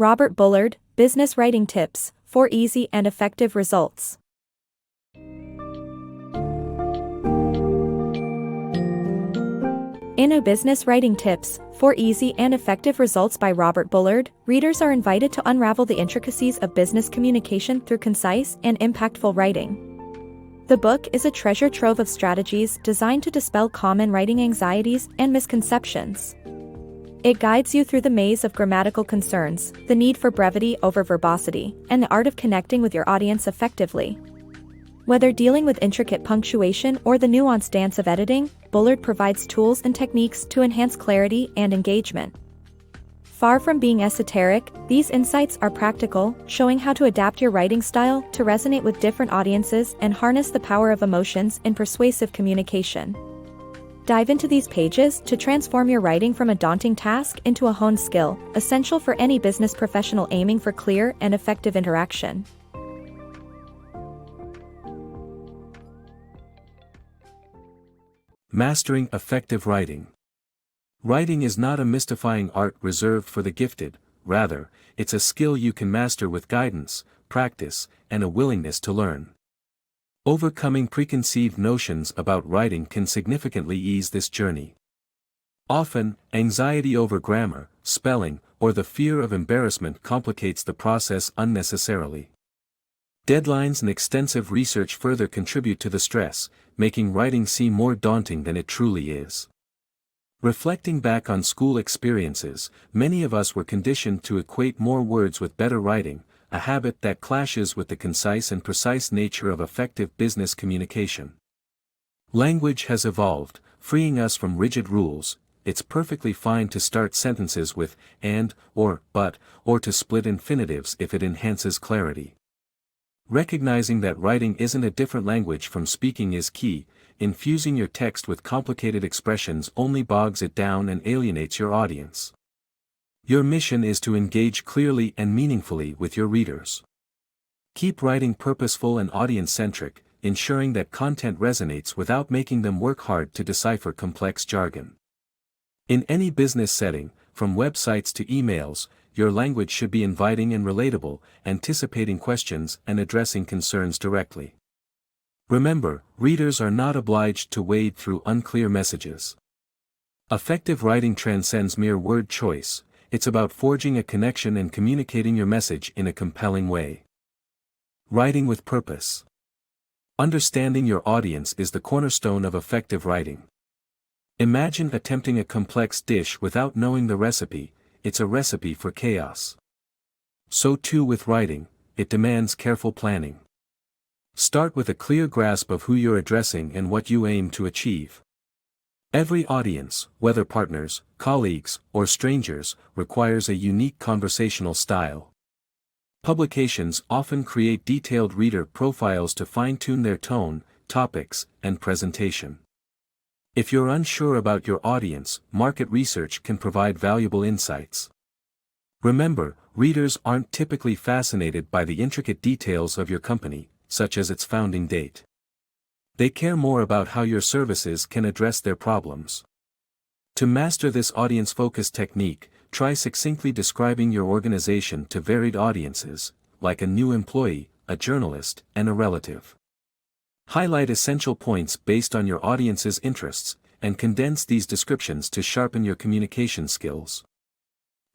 Robert Bullard, Business Writing Tips, 4 Easy and Effective Results. In Business Writing Tips, 4 Easy and Effective Results by Robert Bullard, readers are invited to unravel the intricacies of business communication through concise and impactful writing. The book is a treasure trove of strategies designed to dispel common writing anxieties and misconceptions. It guides you through the maze of grammatical concerns, the need for brevity over verbosity, and the art of connecting with your audience effectively. Whether dealing with intricate punctuation or the nuanced dance of editing, Bullard provides tools and techniques to enhance clarity and engagement. Far from being esoteric, these insights are practical, showing how to adapt your writing style to resonate with different audiences and harness the power of emotions in persuasive communication. Dive into these pages to transform your writing from a daunting task into a honed skill, essential for any business professional aiming for clear and effective interaction. Mastering effective writing. Writing is not a mystifying art reserved for the gifted, rather, it's a skill you can master with guidance, practice, and a willingness to learn. Overcoming preconceived notions about writing can significantly ease this journey. Often, anxiety over grammar, spelling, or the fear of embarrassment complicates the process unnecessarily. Deadlines and extensive research further contribute to the stress, making writing seem more daunting than it truly is. Reflecting back on school experiences, many of us were conditioned to equate more words with better writing, a habit that clashes with the concise and precise nature of effective business communication. Language has evolved, freeing us from rigid rules. It's perfectly fine to start sentences with and, or, but, or to split infinitives if it enhances clarity. Recognizing that writing isn't a different language from speaking is key. Infusing your text with complicated expressions only bogs it down and alienates your audience. Your mission is to engage clearly and meaningfully with your readers. Keep writing purposeful and audience-centric, ensuring that content resonates without making them work hard to decipher complex jargon. In any business setting, from websites to emails, your language should be inviting and relatable, anticipating questions and addressing concerns directly. Remember, readers are not obliged to wade through unclear messages. Effective writing transcends mere word choice. It's about forging a connection and communicating your message in a compelling way. Writing with purpose. Understanding your audience is the cornerstone of effective writing. Imagine attempting a complex dish without knowing the recipe. It's a recipe for chaos. So too with writing, it demands careful planning. Start with a clear grasp of who you're addressing and what you aim to achieve. Every audience, whether partners, colleagues, or strangers, requires a unique conversational style. Publications often create detailed reader profiles to fine-tune their tone, topics, and presentation. If you're unsure about your audience, market research can provide valuable insights. Remember, readers aren't typically fascinated by the intricate details of your company, such as its founding date. They care more about how your services can address their problems. To master this audience-focused technique, try succinctly describing your organization to varied audiences, like a new employee, a journalist, and a relative. Highlight essential points based on your audience's interests, and condense these descriptions to sharpen your communication skills.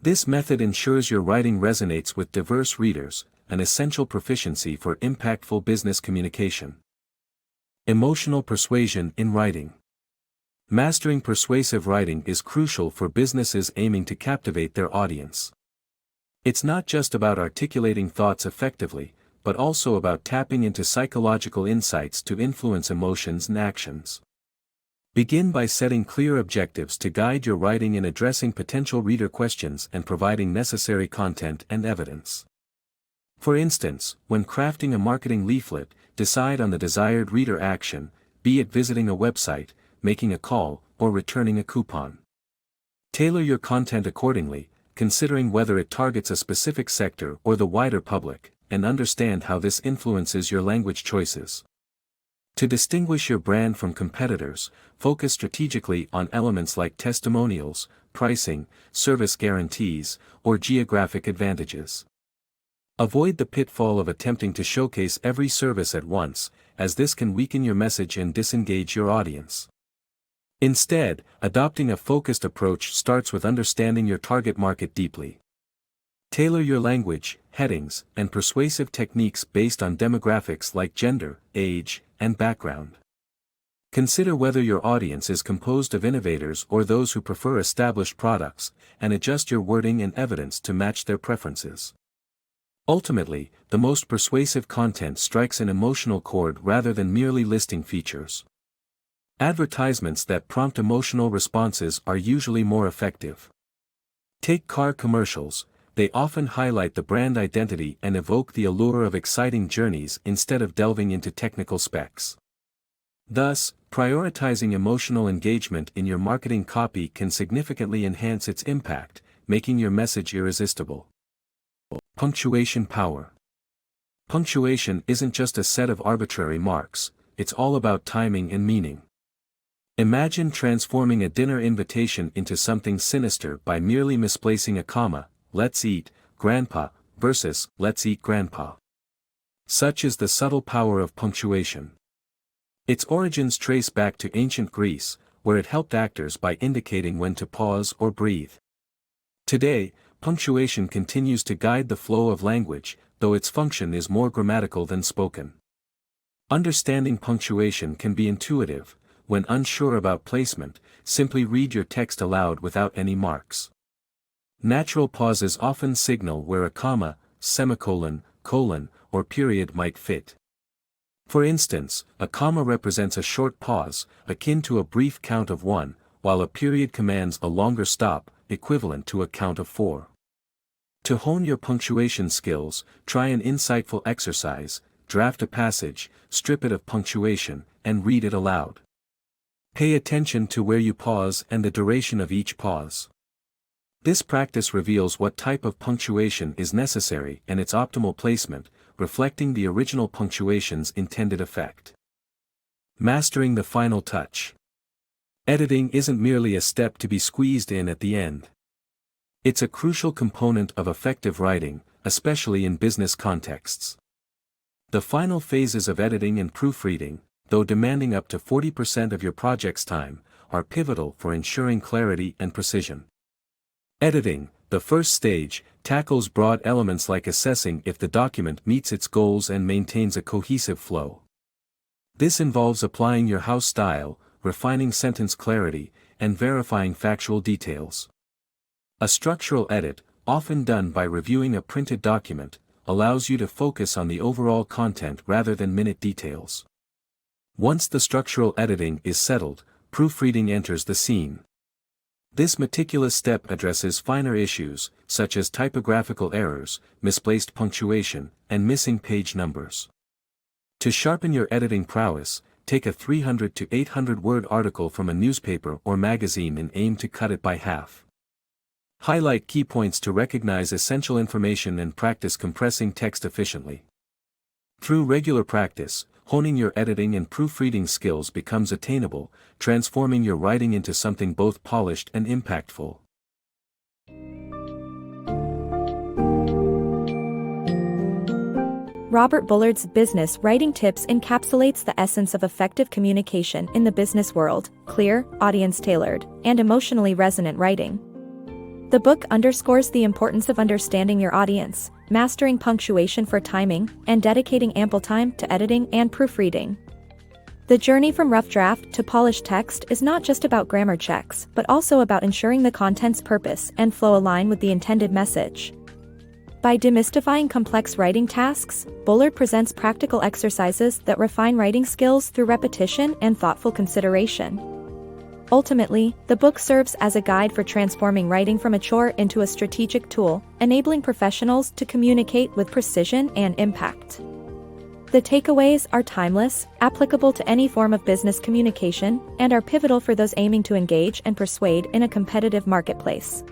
This method ensures your writing resonates with diverse readers, an essential proficiency for impactful business communication. Emotional persuasion in writing. Mastering persuasive writing is crucial for businesses aiming to captivate their audience. It's not just about articulating thoughts effectively, but also about tapping into psychological insights to influence emotions and actions. Begin by setting clear objectives to guide your writing in addressing potential reader questions and providing necessary content and evidence. For instance, when crafting a marketing leaflet, decide on the desired reader action, be it visiting a website, making a call, or returning a coupon. Tailor your content accordingly, considering whether it targets a specific sector or the wider public, and understand how this influences your language choices. To distinguish your brand from competitors, focus strategically on elements like testimonials, pricing, service guarantees, or geographic advantages. Avoid the pitfall of attempting to showcase every service at once, as this can weaken your message and disengage your audience. Instead, adopting a focused approach starts with understanding your target market deeply. Tailor your language, headings, and persuasive techniques based on demographics like gender, age, and background. Consider whether your audience is composed of innovators or those who prefer established products, and adjust your wording and evidence to match their preferences. Ultimately, the most persuasive content strikes an emotional chord rather than merely listing features. Advertisements that prompt emotional responses are usually more effective. Take car commercials. They often highlight the brand identity and evoke the allure of exciting journeys instead of delving into technical specs. Thus, prioritizing emotional engagement in your marketing copy can significantly enhance its impact, making your message irresistible. Punctuation power. Punctuation isn't just a set of arbitrary marks, it's all about timing and meaning. Imagine transforming a dinner invitation into something sinister by merely misplacing a comma, "Let's eat, Grandpa," versus "Let's eat, Grandpa." Such is the subtle power of punctuation. Its origins trace back to ancient Greece, where it helped actors by indicating when to pause or breathe. Today, punctuation continues to guide the flow of language, though its function is more grammatical than spoken. Understanding punctuation can be intuitive. When unsure about placement, simply read your text aloud without any marks. Natural pauses often signal where a comma, semicolon, colon, or period might fit. For instance, a comma represents a short pause, akin to a brief count of 1, while a period commands a longer stop, equivalent to a count of 4. To hone your punctuation skills, try an insightful exercise: draft a passage, strip it of punctuation, and read it aloud. Pay attention to where you pause and the duration of each pause. This practice reveals what type of punctuation is necessary and its optimal placement, reflecting the original punctuation's intended effect. Mastering the final touch. Editing isn't merely a step to be squeezed in at the end. It's a crucial component of effective writing, especially in business contexts. The final phases of editing and proofreading, though demanding up to 40% of your project's time, are pivotal for ensuring clarity and precision. Editing, the first stage, tackles broad elements like assessing if the document meets its goals and maintains a cohesive flow. This involves applying your house style, refining sentence clarity, and verifying factual details. A structural edit, often done by reviewing a printed document, allows you to focus on the overall content rather than minute details. Once the structural editing is settled, proofreading enters the scene. This meticulous step addresses finer issues, such as typographical errors, misplaced punctuation, and missing page numbers. To sharpen your editing prowess, take a 300 to 800 word article from a newspaper or magazine and aim to cut it by half. Highlight key points to recognize essential information and practice compressing text efficiently. Through regular practice, honing your editing and proofreading skills becomes attainable, transforming your writing into something both polished and impactful. Robert Bullard's business writing tips encapsulates the essence of effective communication in the business world: clear, audience-tailored, and emotionally resonant writing. The book underscores the importance of understanding your audience, mastering punctuation for timing, and dedicating ample time to editing and proofreading. The journey from rough draft to polished text is not just about grammar checks, but also about ensuring the content's purpose and flow align with the intended message. By demystifying complex writing tasks, Bullard presents practical exercises that refine writing skills through repetition and thoughtful consideration. Ultimately, the book serves as a guide for transforming writing from a chore into a strategic tool, enabling professionals to communicate with precision and impact. The takeaways are timeless, applicable to any form of business communication, and are pivotal for those aiming to engage and persuade in a competitive marketplace.